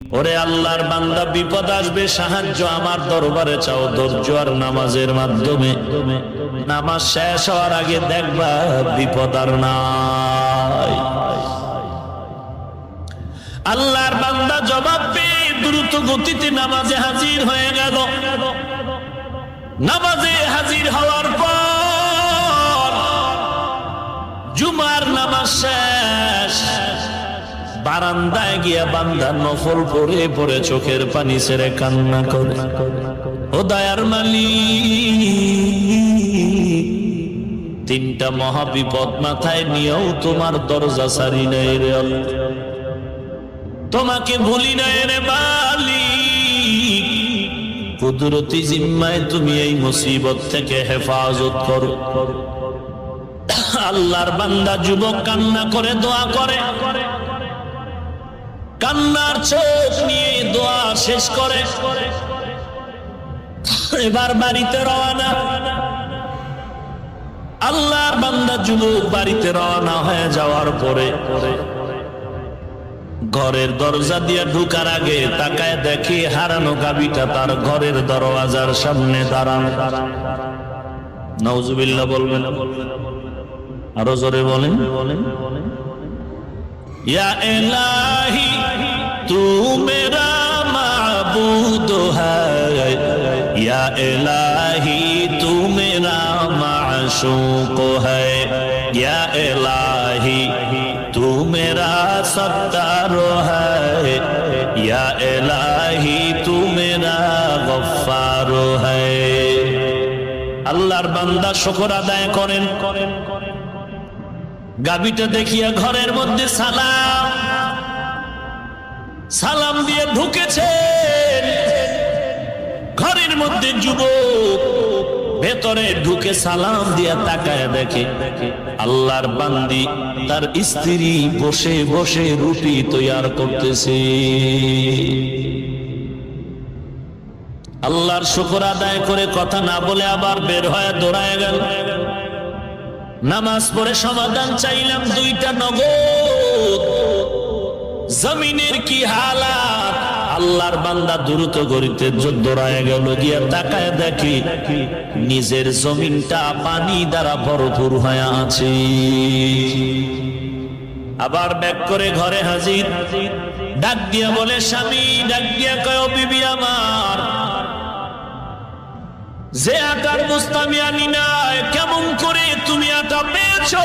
ওরে আল্লাহর বান্দা, বিপদ আসবে, সাহায্য আমার দরবারে চাও ধৈর্য আর নামাজের মাধ্যমে। নামাজ শেষ হওয়ার আগে দেখবা বিপদ আর নাই। আল্লাহর বান্দা জবাব পেয়ে দ্রুত গতিতে নামাজে হাজির হয়ে গেল। নামাজে হাজির হওয়ার পর জুমার নামাজ শেষ, বারান্দায় গিয়া বান্দা নফল পড়ে পড়ে চোখের পানি ছেড়ে কান্না করে, ও দয়ার মালিক, তিনটা মহাবিপদ মাথায় নিয়েও তোমার দরজা ছাড়ি নাই রে আল্লাহ, তোমাকে ভুলি নাই রে মালিক, কুদরতি জিম্মায় তুমি এই মুসিবত থেকে হেফাজত করো। আল্লাহর বান্দা যুবক কান্না করে দোয়া করে, কান্নার চোখ নিয়ে দোয়া শেষ করে এবার বাড়িতে রওনা। আল্লাহর বান্দা যুবক বাড়িতে রওনা হয়ে যাওয়ার পরে ঘরের দরজা দিয়ে ঢুকার আগে তাকায় দেখে হারানো গাভীটা তার ঘরের দরওয়াজার সামনে দাঁড়ানো। নাউজুবিল্লাহ বলবেন, আরো জোরে বলেন। या इलाही तू मेरा माबूद है, या इलाही तू मेरा माशूक है, या इलाही तू मेरा सत्तार है, या इलाही तू मेरा गफ्फार है। আল্লাহর বান্দা শুকর আদায় করেন। গাভীটা দেখিয়া ঘরের মধ্যে সালাম দিয়ে ঢুকেছেন। ঘরের মধ্যে যুবক ভেতরে ঢুকে সালাম দিয়া তাকায় দেখে আল্লাহর বান্দি তার স্ত্রী বসে বসে রুটি তৈয়ার করতেছে। আল্লাহর শুকর আদায় করে কথা না বলে আবার বের হয়ে দৌড়ায় গেল। নামাজ পড়ে সমাধান চাইলাম, দুইটা নগদ। জমিনের কি হালাত! আল্লাহর বান্দা দ্রুত গতিতে দৌড়ায় গেল, গিয়া তাকায় দেখি নিজের জমিনটা পানি দ্বারা ভরপুর হয়ে আছে। আবার ব্যাক করে ঘরে হাজির, ডাক দিয়া বলে স্বামী, ডাক দিয়া কয়, ও বিবি আমার, যে আটার বস্তা আমি আনি নাই, কেমন করে তুমি আটা পেয়েছো?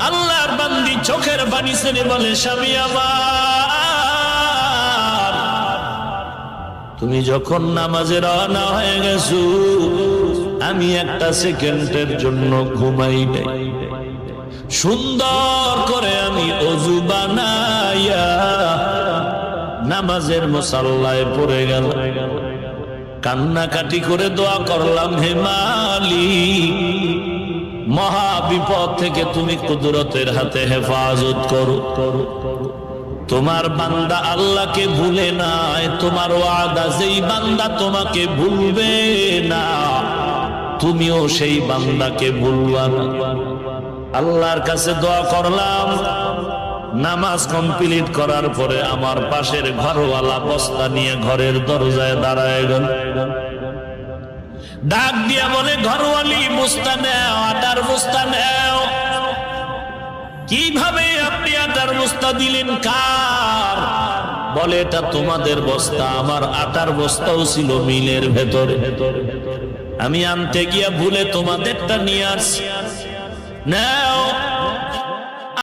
আল্লাহর বান্দি চোখের পানি ছেড়ে বলে, স্বামী আমার, তুমি যখন নামাজে রওনা হয়ে গেছো, আমি একটা সেকেন্ডের জন্য ঘুমাই নাই। সুন্দর করে আমি ওযু বানাইয়া নামাজের মুসাল্লায় পড়ে গেল, কান্নাকাটি করে দোয়া করলাম, হে মালিক, মহা বিপদ থেকে তুমি কুদরতের হাতে হেফাজত করো। তোমার বান্দা আল্লাহকে ভুলে নাই, তোমার ওয়াদা যেই বান্দা তোমাকে ভুলবে না, তুমিও সেই বান্দাকে ভুলবা না। আল্লাহর কাছে দোয়া করলাম। নামাজ কমপ্লিট করার পরে আমার পাশের ঘরওয়ালা বস্তা নিয়ে ঘরের দরজায় দাঁড়ায় গেল। ডাক দিয়া বলে, ঘরওয়ালি, বস্তা নেও, আটার বস্তা নেও। কিভাবে আপনি আটার বস্তা দিলেন? কার? বলে, এটা তোমাদের বস্তা। আমার আটার বস্তাও ছিল মিলের ভেতরে, আমি আনতে গিয়া ভুলে তোমাদেরটা নিয়ে আসছি। নেও।